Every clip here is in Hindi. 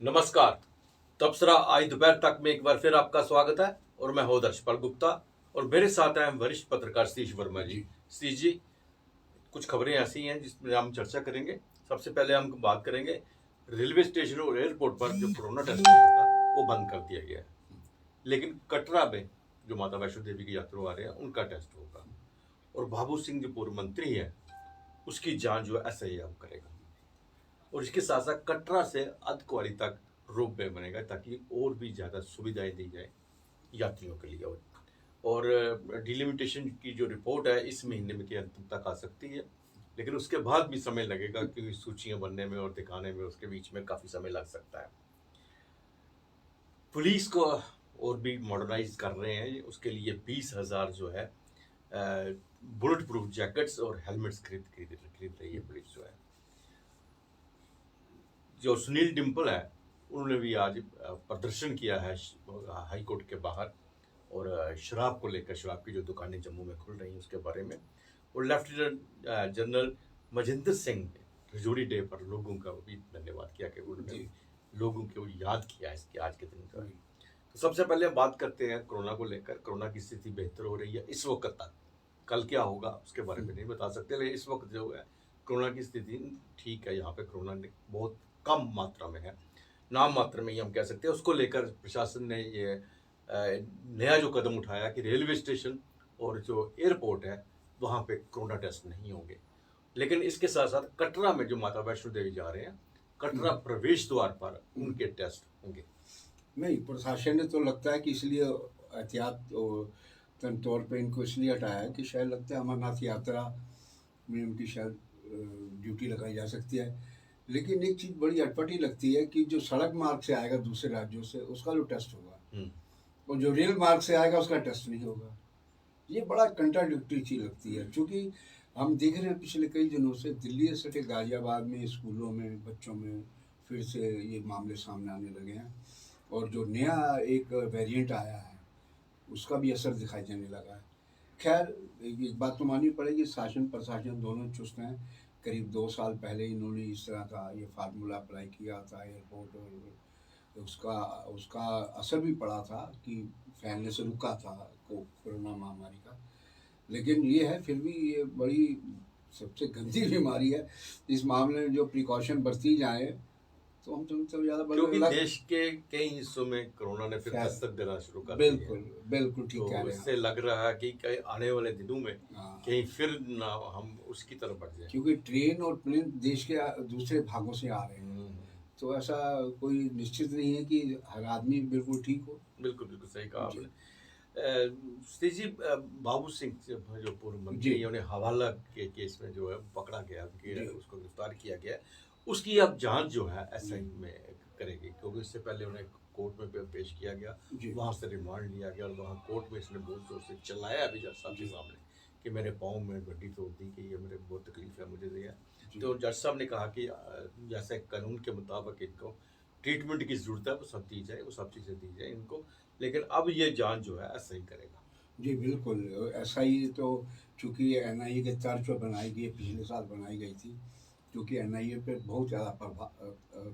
नमस्कार। तबसरा आज दोपहर तक में एक बार फिर आपका स्वागत है और मैं हूं दर्शपाल गुप्ता और मेरे साथ हैं वरिष्ठ पत्रकार सतीश वर्मा जी। सतीश जी, कुछ खबरें ऐसी हैं जिसमें हम चर्चा करेंगे। सबसे पहले हम बात करेंगे रेलवे स्टेशन और एयरपोर्ट पर जो कोरोना टेस्ट होता वो बंद कर दिया गया है, लेकिन कटरा में जो माता वैष्णो देवी के यात्रु आ रहे हैं उनका टेस्ट होगा और बाबू सिंह जो पूर्व मंत्री है उसकी जांच जो है SIA करेगा और इसके साथ साथ कटरा से अर्धकुंवारी तक रोपवे बनेगा ताकि और भी ज़्यादा सुविधाएं दी जाए यात्रियों के लिए। और डिलिमिटेशन की जो रिपोर्ट है इस महीने में के अंत तक आ सकती है, लेकिन उसके बाद भी समय लगेगा क्योंकि सूचियां बनने में और दिखाने में उसके बीच में काफ़ी समय लग सकता है। पुलिस को और भी मॉडर्नाइज कर रहे हैं, उसके लिए 20,000 जो है बुलेट प्रूफ जैकेट्स और हेलमेट्स खरीद रही है पुलिस जो है। जो सुनील डिम्पल है उन्होंने भी आज प्रदर्शन किया है हाई कोर्ट के बाहर और शराब को लेकर, शराब की जो दुकानें जम्मू में खुल रही हैं उसके बारे में। और लेफ्टिनेंट जनरल मजिंदर सिंह ने रजौरी डे पर लोगों का भी धन्यवाद किया कि उन्होंने लोगों को याद किया इसके आज के दिन का। तो सबसे पहले हम बात करते हैं कोरोना को लेकर। कोरोना की स्थिति बेहतर हो रही है इस वक्त तक, कल क्या होगा उसके बारे में नहीं बता सकते, लेकिन इस वक्त जो है कोरोना की स्थिति ठीक है। यहाँ पे कोरोना बहुत कम मात्रा में है, नाम मात्र में ही हम कह सकते हैं। उसको लेकर प्रशासन ने ये नया जो कदम उठाया कि रेलवे स्टेशन और जो एयरपोर्ट है वहाँ पे कोरोना टेस्ट नहीं होंगे, लेकिन इसके साथ साथ कटरा में जो माता वैष्णो देवी जा रहे हैं कटरा प्रवेश द्वार पर उनके टेस्ट होंगे। नहीं, प्रशासन ने तो लगता है कि इसलिए एहतियात तौर पे इनको इसलिए हटाया है कि शायद लगता है अमरनाथ यात्रा में उनकी शायद ड्यूटी लगाई जा सकती है। लेकिन एक चीज़ बड़ी अटपटी लगती है कि जो सड़क मार्ग से आएगा दूसरे राज्यों से उसका जो टेस्ट होगा और जो रेल मार्ग से आएगा उसका टेस्ट नहीं होगा। ये बड़ा कंट्राडिक्टरी चीज़ लगती है, क्योंकि हम देख रहे हैं पिछले कई दिनों से दिल्ली से लेकर गाजियाबाद में स्कूलों में बच्चों में फिर से ये मामले सामने आने लगे हैं और जो नया एक वेरिएंट आया है उसका भी असर दिखाई देने लगा है। खैर, एक बात तो माननी पड़ेगी, शासन प्रशासन दोनों चुस्त हैं। करीब 2 साल पहले इन्होंने इस तरह का ये फार्मूला अप्लाई किया था एयरपोर्ट और उसका उसका असर भी पड़ा था कि फैलने से रुका था कोरोना महामारी का। लेकिन ये है फिर भी ये बड़ी सबसे गंदी बीमारी है। इस मामले में जो प्रिकॉशन बरती जाए तो हम तुमसे ज़्यादा क्योंकि देश के कई हिस्सों में कोरोना ने फिर दस्तक देना शुरू कर दिया। बिल्कुल बिल्कुल ठीक कह रहे हैं। इससे लग रहा है कि कहीं आने वाले दिनों में कहीं फिर ना हम उसकी तरफ बढ़ जाए, क्योंकि ट्रेन और प्लेन देश के दूसरे भागों से आ रहे हैं। तो ऐसा कोई निश्चित नहीं है कि हर आदमी बिल्कुल ठीक हो। बिल्कुल बिल्कुल सही कहा आपने। सतीश जी, बाबू सिंह जो पूर्व मंत्री उन्हें हवाला के केस में जो है पकड़ा गया, उसको गिरफ्तार किया गया, उसकी अब जांच जो है SI में करेगी, क्योंकि इससे पहले उन्हें कोर्ट में पेश किया गया, वहाँ से रिमांड लिया गया और वहाँ कोर्ट में इसने बहुत जोर से चिल्लाया भी जज साहब के सामने कि मेरे पाँव में हड्डी तोड़ दी कि ये मेरे बहुत तकलीफ है मुझे दिया। तो जज साहब ने कहा कि जैसे कानून के मुताबिक इनको ट्रीटमेंट की ज़रूरत है वो सब दी जाए, वो सब चीज़ें दी जाए इनको, लेकिन अब ये जांच जो है SI करेगा। जी बिल्कुल, SI तो चूँकि NIA के तर्ज पर बनाई गई, पिछले साल बनाई गई थी, क्योंकि NIA पे बहुत ज़्यादा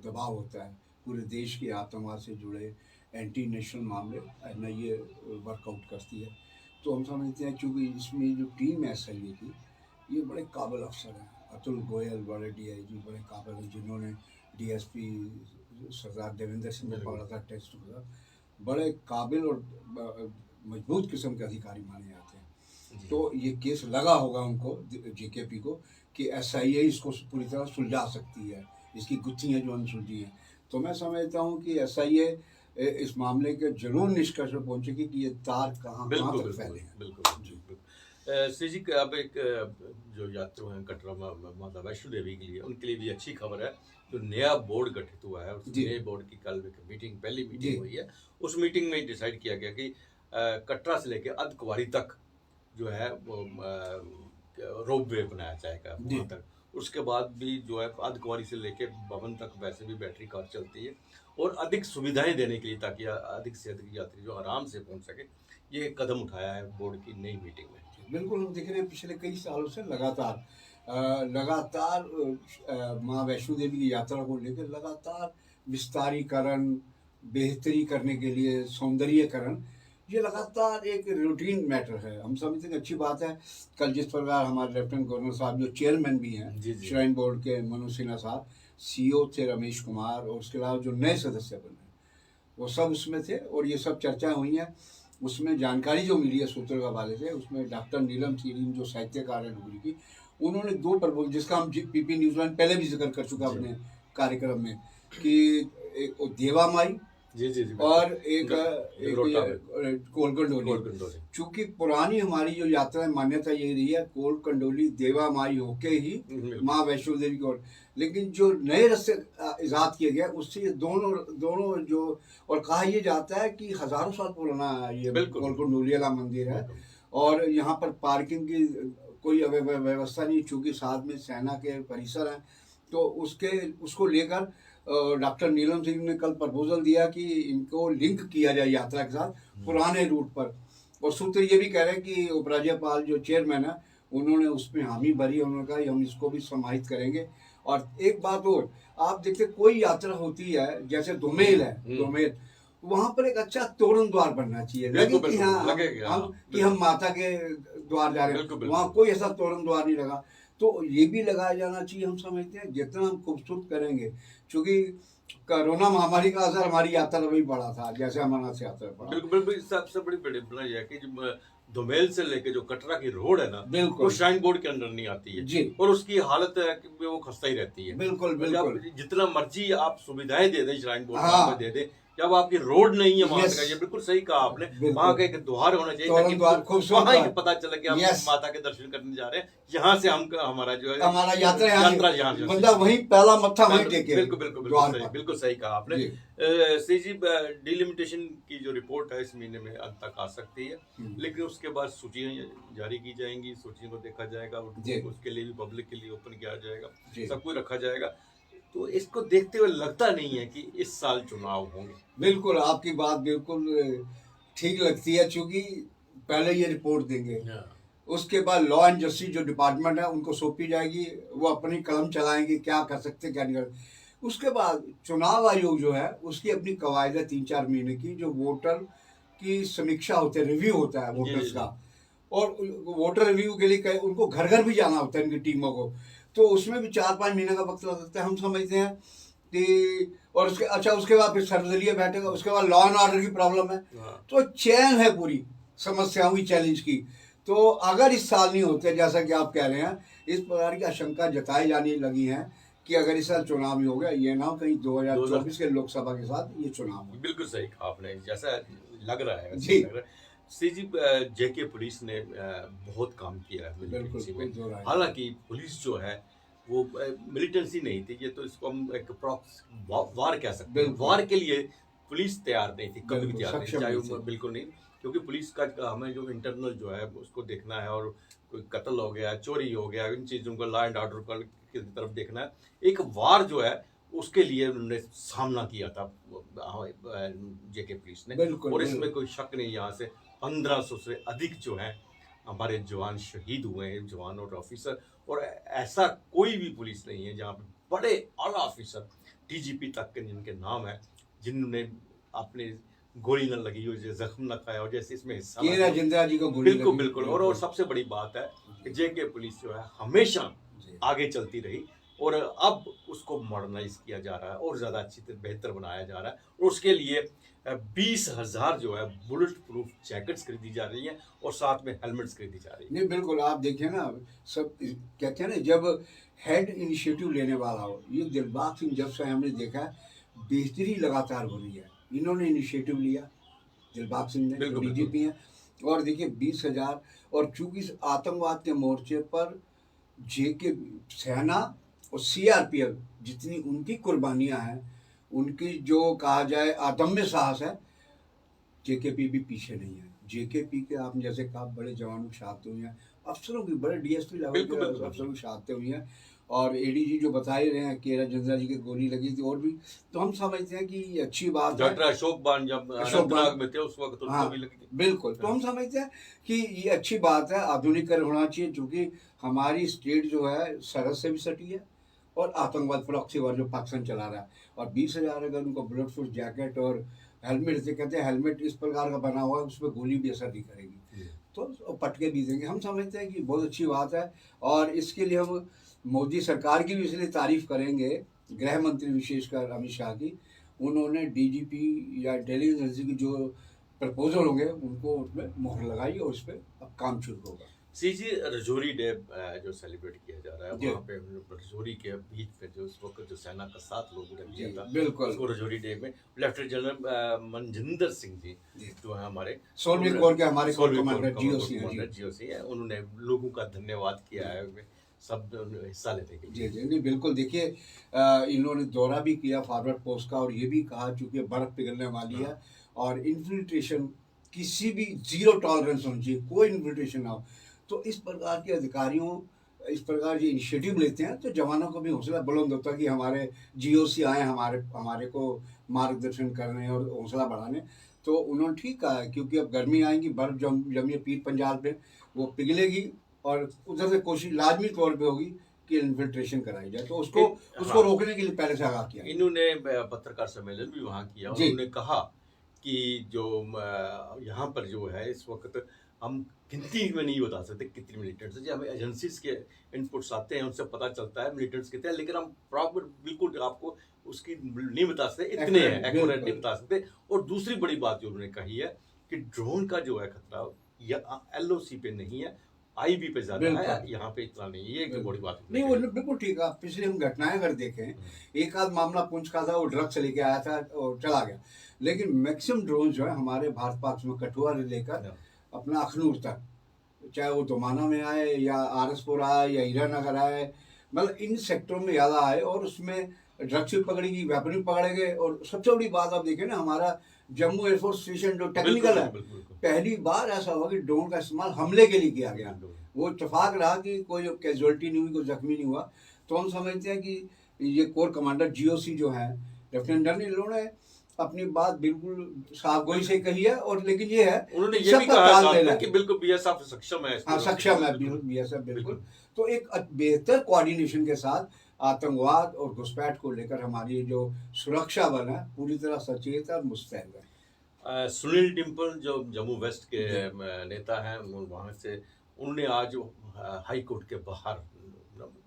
दबाव होता है। पूरे देश के आतंकवाद से जुड़े एंटी नेशनल मामले NIA वर्कआउट करती है। तो हम समझते हैं चूँकि इसमें जो टीम है SIA की, ये बड़े काबिल अफसर हैं। अतुल गोयल बड़े DIG बड़े काबिल हैं, जिन्होंने DSP सरदार देवेंद्र सिंह ने पकड़ा था टेस्ट हुआ, बड़े काबिल और मजबूत किस्म के अधिकारी माने जाते हैं। तो ये केस लगा होगा उनको JKP को कि SIA इसको पूरी तरह सुलझा सकती है, इसकी गुत्थियाँ जो अनसुलझी हैं। तो मैं समझता हूँ कि SIA इस मामले के जरूर निष्कर्ष पर पहुँचेगी कि ये तार कहाँ तक फैले हैं। बिल्कुल जी। जी, अब एक जो यात्रु हैं कटरा माता वैष्णो देवी के लिए, उनके लिए भी अच्छी खबर है। जो नया बोर्ड गठित हुआ है, उस नए बोर्ड की कल एक मीटिंग, पहली मीटिंग हुई है। उस मीटिंग में डिसाइड किया गया कि कटरा से लेकर अर्धकुंवारी तक जो है वो रोपवे बनाया जाएगा वहाँ तक। उसके बाद भी जो है अर्धकुंवारी से लेकर भवन तक वैसे भी बैटरी कार चलती है और अधिक सुविधाएं देने के लिए ताकि अधिक से अधिक यात्री जो आराम से पहुँच सके, ये कदम उठाया है बोर्ड की नई मीटिंग में। बिल्कुल, हम देख रहे हैं पिछले कई सालों से लगातार माँ वैष्णो देवी की यात्रा को लेकर लगातार विस्तारीकरण, बेहतरी करने के लिए सौंदर्यीकरण, ये लगातार एक रूटीन मैटर है। हम समझते हैं अच्छी बात है। कल जिस प्रकार हमारे लेफ्टिनेंट गवर्नर साहब जो चेयरमैन भी हैं जी जी श्राइन बोर्ड के, मनोज सिन्हा साहब, सीईओ थे रमेश कुमार, और उसके अलावा जो नए सदस्य बने वो सब उसमें थे, और ये सब चर्चा हुई हैं। उसमें जानकारी जो मिली है सूत्रों के हवाले से, उसमें डॉक्टर नीलम सीरीन जो साहित्यकार है डुगरी की, उन्होंने दो प्रपोज, जिसका हम पीपी न्यूजीलैंड पहले भी जिक्र कर चुका जी अपने कार्यक्रम में, कि एक वो देवा माई जी जी जी और एक गगरोटा में। कोल कंडोली। कोलकंडोली। चूंकि पुरानी हमारी जो यात्रा है, मान्यता ये रही है कोल कंडोली देवा माई होके ही माँ वैष्णो देवी की ओर, लेकिन जो नए रास्ते इजाद किए गए उससे ये दोनों दोनों जो, और कहा यह जाता है कि हजारों साल पुराना ये बिल्कुल। कोल कंडोली वाला मंदिर है, बिल्कुल। और यहाँ पर पार्किंग की कोई व्यवस्था नहीं, चूंकि साथ में सेना के परिसर हैं, तो उसको लेकर डॉक्टर नीलम सिंह ने कल प्रपोजल दिया कि इनको लिंक किया जाए यात्रा के साथ पुराने रूट पर, और सूत्र ये भी कह रहे हैं कि उपराज्यपाल जो चेयरमैन है उन्होंने उसमें हामी भरी, उन्होंने कहा कि हम इसको भी समाहित करेंगे। और एक बात और, आप देखते कोई यात्रा होती है जैसे धुमेल है, धुमेल वहां पर एक अच्छा तोरण द्वार बनना चाहिए, लगे कि हाँ कि हम माता के द्वार जा रहे हैं, वहाँ कोई ऐसा तोरण द्वार नहीं लगा, तो ये भी लगाया जाना चाहिए। हम समझते हैं जितना हम खूबसूरत करेंगे, क्योंकि कोरोना महामारी का असर हमारी यात्रा में भी पड़ा था, जैसे अमरनाथ यात्रा पड़ा। बिल्कुल बिल्कुल। सबसे बड़ी बड़ी यह है कि धुमेल से लेके जो कटरा की रोड है ना, बिल्कुल वो श्राइन बोर्ड के अंडर नहीं आती है जी, और उसकी हालत है कि वो खस्ता ही रहती है। बिल्कुल बिल्कुल। जितना मर्जी आप सुविधाएं दे दें श्राइन बोर्ड में दे दें, जब आपकी रोड नहीं है वहां तक, ये बिल्कुल सही कहा आपने, वहां का एक द्वार होना चाहिए ताकि वहां ही पता चले कि हम माता के दर्शन करने जा रहे हैं, यहाँ से हम हमारा जो है हमारा यात्रा यहाँ बंदा वहीं पहला मत्था वहीं टेके। बिल्कुल बिल्कुल बिल्कुल सही कहा आपने। सी जी, डिलिमिटेशन की जो रिपोर्ट है इस महीने में अंत तक आ सकती है, लेकिन उसके बाद सूचियां जारी की जाएंगी, सूचियों को देखा जाएगा, उसके लिए भी पब्लिक के लिए ओपन किया जाएगा, सब कुछ रखा जाएगा। तो इसको देखते हुए लगता नहीं है कि इस साल चुनाव होंगे। बिल्कुल, आपकी बात बिल्कुल ठीक लगती है, क्योंकि पहले ये रिपोर्ट देंगे, उसके बाद लॉ एंड जस्टिस जो डिपार्टमेंट है उनको सौंपी जाएगी, वो अपनी कलम चलाएंगे क्या कर सकते क्या नहीं कर। उसके बाद चुनाव आयोग जो है उसकी अपनी कवायद है 3-4 महीने की, जो वोटर की समीक्षा होती है, रिव्यू होता है वोटर्स का, और वोटर रिव्यू के लिए उनको घर घर भी जाना होता है इनकी टीमों को, तो उसमें भी 4-5 महीने का वक्त लग सकता है। हम समझते हैं कि और उसके बाद फिर सर्वदलीय बैठेगा, उसके बाद लॉ एंड ऑर्डर की प्रॉब्लम है, तो चैन है पूरी समस्याओं की, चैलेंज की। तो अगर इस साल नहीं होते जैसा कि आप कह रहे हैं, इस प्रकार की आशंका जताई जाने लगी है कि अगर इस साल चुनाव ही हो गया, ये ना कहीं 2024 के लोकसभा के साथ ये चुनाव हो। बिल्कुल सही कहा आपने, जैसा लग रहा है जी। सीजी जेके पुलिस ने बहुत काम किया है मिलिटेंसी में। हालांकि पुलिस जो है वो मिलिटेंसी नहीं थी, ये तो इसको हम एक प्रॉक्स वार कह सकते हैं। वार के लिए पुलिस तैयार नहीं थी, कभी भी तैयार नहीं, चाहे वो बिल्कुल नहीं, क्योंकि पुलिस का हमें जो इंटरनल जो है उसको देखना है, और कोई कत्ल हो गया, चोरी हो गया, इन चीज़ों को लॉ एंड ऑर्डर की तरफ देखना है। एक वार जो है उसके लिए उन्होंने सामना किया था जेके पुलिस ने, और इसमें कोई शक नहीं। यहाँ से 1500 से अधिक जो है हमारे जवान शहीद हुए हैं, जवान और ऑफिसर, और ऐसा कोई भी पुलिस नहीं है जहाँ पे बड़े आला ऑफिसर डीजीपी तक के जिनके नाम है, जिन्होंने अपने गोली न लगी हो, जख्म न खाया हो, जैसे इसमें हिस्सा जिंदा जी को गोली बिल्कुल बिल्कुल। और सबसे बड़ी बात है कि जेके पुलिस जो है हमेशा आगे चलती रही, और अब उसको मॉडर्नाइज किया जा रहा है और ज़्यादा अच्छी तरह बेहतर बनाया जा रहा है, और उसके लिए 20,000 जो है बुलेट प्रूफ जैकेट्स खरीदी जा रही हैं, और साथ में हेलमेट्स खरीदी जा रही है। नहीं बिल्कुल, आप देखिए ना, सब कहते हैं ना, जब हेड इनिशिएटिव लेने वाला हो, ये दिलबाग सिंह जब से हमने देखा बेहतरी लगातार हो रही है, इन्होंने इनिशिएटिव लिया, दिलबाग सिंह ने डीजीपी हैं, और देखिए 20,000, और चूंकि आतंकवाद के मोर्चे पर जेके सेना और सीआरपीएफ जितनी उनकी कुर्बानियां हैं, उनकी जो कहा जाए अदम्य साहस है, जेकेपी भी पीछे नहीं है। जेकेपी के आप जैसे कहा बड़े जवानों की शहादतें हुई हैं, अफसरों की, बड़े डीएसपी लेवल के अफसरों की शहादतें हुई हैं, और एडीजी जो बता ही रहे हैं केरा जिंदा जी की गोली लगी थी, और भी, तो हम समझते हैं कि ये अच्छी बात है। डॉक्टर अशोक बान जब अनंतनाग में थे उस वक्त उनको भी लगी थी। बिल्कुल, तो हम समझते हैं कि ये अच्छी बात है, आधुनिकीकरण होना चाहिए, क्योंकि हमारी स्टेट जो है सरहद से भी सटी है, और आतंकवाद प्रॉक्सी वार जो पाकिस्तान चला रहा है और 20,000 अगर उनको बुलेट प्रूफ जैकेट और हेलमेट से कहते हैं हेलमेट इस प्रकार का बना हुआ है उस पर गोली भी असर नहीं करेगी, तो पटके भी देंगे। हम समझते हैं कि बहुत अच्छी बात है और इसके लिए हम मोदी सरकार की भी इसलिए तारीफ करेंगे, गृह मंत्री विशेषकर अमित शाह की। उन्होंने डीजीपी या इंटेलिजेंस एजेंसी की जो प्रपोजल होंगे उनको उसमें मोहर लगाई और उस पर अब काम शुरू होगा। सीजी रजौरी डे जो सेलिब्रेट किया जा रहा है जी। वहाँ पे रजौरी के बीच पे जो उस वक्त जो सेना का 7 लोगों ने जी दिया था बिल्कुल उसको रजौरी डे में लेफ्टिनेंट जनरल मनजिंदर सिंह जी जी। जो है हमारे 16वीं कोर के हमारे कोर सोलहवीं कमांडर कोर जीओसी हैं कमांडर जी। जीओसी है, उन्होंने लोगों का धन्यवाद किया है, सब हिस्सा लेते हैं। जी जी नहीं बिल्कुल देखिए इन्होंने दौरा भी किया फॉरवर्ड पोस्ट का और ये भी कहा चूंकि बर्फ पिघलने वाली है और इन्फिल्ट्रेशन किसी भी जीरो टॉलरेंस होनी चाहिए, कोई इन्फिल्ट्रेशन ना हो। तो इस प्रकार के अधिकारियों इस प्रकार जो इनिशिएटिव लेते हैं तो जवानों को भी हौसला बुलंद होता है कि हमारे जीओसी आए हमारे को मार्गदर्शन करने और हौसला बढ़ाने। तो उन्होंने ठीक कहा है क्योंकि अब गर्मी आएंगी, बर्फ जमी पीर पंजाल पे वो पिघलेगी और उधर से कोशिश लाजमी तौर पे होगी कि इन्फिल्ट्रेशन कराई जाए, तो उसको रोकने के लिए पहले से आगाह किया। इन्होंने पत्रकार सम्मेलन भी वहाँ किया और जी। उन्होंने कहा कि जो यहाँ पर जो है इस वक्त हम गिनती में नहीं बता सकते कितने मिलिटेंट्स हैं, जब हमें एजेंसीज के इनपुट्स आते हैं उनसे पता चलता है मिलिटेंट्स कितने हैं, लेकिन हम प्रॉपर बिल्कुल आपको उसकी नहीं बता सकते इतने हैं, एक्यूरेट नहीं बता सकते। और दूसरी बड़ी बात जो उन्होंने कही है कि ड्रोन का जो है खतरा या एलओसी पे नहीं है, आईबी पे ज्यादा है, यहाँ पे इतना नहीं है। एक बड़ी बात नहीं वो बिल्कुल ठीक है। पिछले हम घटनाएं अगर देखें, एक आध मामला पुंछ का था, वो ड्रग्स लेके आया था और चला गया, लेकिन मैक्सिमम ड्रोन जो है हमारे भारत पाक में कठुआ से लेकर अपना अखनूर तक, चाहे वो दोमाना में आए या आरसपुर आए या हीरानगर आए, मतलब इन सेक्टरों में ज़्यादा आए और उसमें ड्रग्स भी पकड़ेगी, वेपन भी पकड़ेंगे। और सबसे बड़ी बात आप देखें ना, हमारा जम्मू एयरफोर्स स्टेशन जो टेक्निकल है, पहली बार ऐसा हुआ कि ड्रोन का इस्तेमाल हमले के लिए किया गया। वो इत्तेफाक रहा कि कोई कैजुअलिटी नहीं हुई, कोई जख्मी नहीं हुआ। तो हम समझते हैं कि ये कोर कमांडर जीओसी जो है लेफ्टिनेंट जनरल, इन्होंने अपनी बात बिल्कुल साफगोई से कही है। और लेकिन ये है उन्होंने ये भी कहा कि बिल्कुल बीएसएफ सक्षम है, हाँ सक्षम है बिल्कुल बीएसएफ बिल्कुल। तो एक बेहतर कोऑर्डिनेशन के साथ आतंकवाद और घुसपैठ को लेकर हमारी जो सुरक्षा बल है पूरी तरह सचेत और मुस्तैद है। सुनील डिम्पल जो जम्मू वेस्ट के नेता हैं, वहाँ से उन्होंने आज हाई कोर्ट के बाहर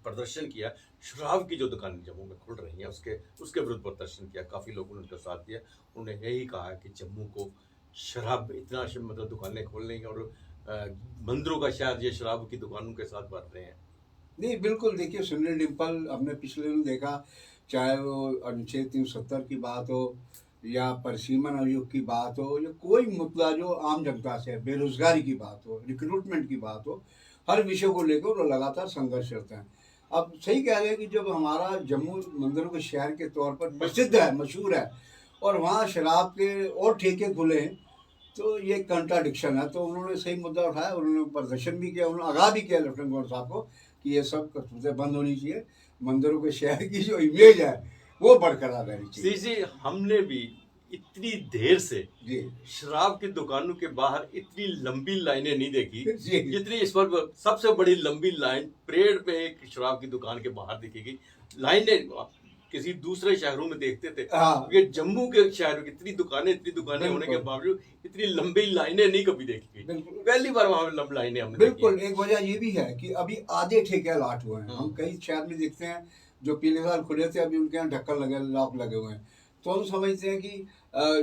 प्रदर्शन किया। शराब की जो दुकानें जम्मू में खुल रही हैं उसके विरुद्ध प्रदर्शन किया। काफ़ी लोगों ने उनका साथ दिया। उन्होंने यही कहा कि जम्मू को शराब इतना मतलब दुकानें खोलने और मंदिरों का शहर ये शराब की दुकानों के साथ बढ़ रहे हैं। नहीं बिल्कुल देखिए, सुनील डिम्पल हमने पिछले दिन देखा, चाहे वो अनुच्छेद 370 की बात हो या परिसीमन आयोग की बात हो या कोई मुद्दा जो आम जनता से बेरोजगारी की बात हो, रिक्रूटमेंट की बात हो, हर विषय को लेकर वो लगातार संघर्ष करते हैं। अब सही कह रहे हैं कि जब हमारा जम्मू मंदिरों के शहर के तौर पर प्रसिद्ध है, मशहूर है, और वहाँ शराब के और ठेके खुले हैं, तो ये कंट्राडिक्शन है। तो उन्होंने सही मुद्दा उठाया, उन्होंने प्रदर्शन भी किया, उन्होंने आगाह भी किया लेफ्टिनेंट गवर्नर साहब को कि ये सब करतूतें बंद होनी चाहिए, मंदिरों के शहर की जो इमेज है वो बरकरार रहनी चाहिए। जी हमने भी इतनी देर से जी शराब की दुकानों के बाहर इतनी लंबी लाइनें नहीं देखी जी जितनी इस पर सबसे बड़ी लंबी लाइन परेड में एक शराब की दुकान के बाहर दिखेगी। लाइनें किसी दूसरे शहरों में देखते थे, ये जम्मू के शहरों की इतनी दुकानें होने के बावजूद इतनी लंबी लाइनें नहीं कभी देखी। पहली बार वहां लंबी लाइनें हमने बिल्कुल। एक वजह ये भी है कि अभी आधे ठेके अलॉट हुए हैं। हम कई शहर में देखते हैं जो पिछले साल खुले थे, अभी उनके यहाँ ढक्कन लगे, लॉक लगे हुए हैं। तो हम समझते हैं कि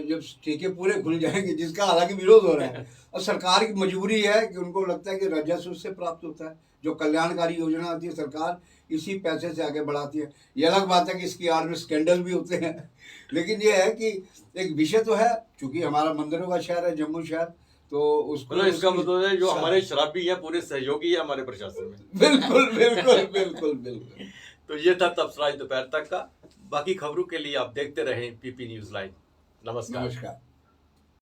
जब ठेके पूरे खुल जाएंगे, जिसका हालांकि विरोध हो रहा है, और सरकार की मजबूरी है कि उनको लगता है कि राजस्व उससे प्राप्त होता है, जो कल्याणकारी योजना आती है सरकार इसी पैसे से आगे बढ़ाती है। ये अलग बात है कि इसकी आड़ में स्कैंडल भी होते हैं, लेकिन ये है कि एक विषय तो है, चूंकि हमारा मंदिरों का शहर है जम्मू शहर, तो उसको इसका मतलब है जो हमारे शराबी है पूरे सहयोगी है हमारे प्रशासन में। बिल्कुल बिल्कुल बिल्कुल बिल्कुल। तो ये था तबसरा दोपहर तक का। बाकी खबरों के लिए आप देखते रहें पीपी न्यूज़ लाइव। नमस्कार।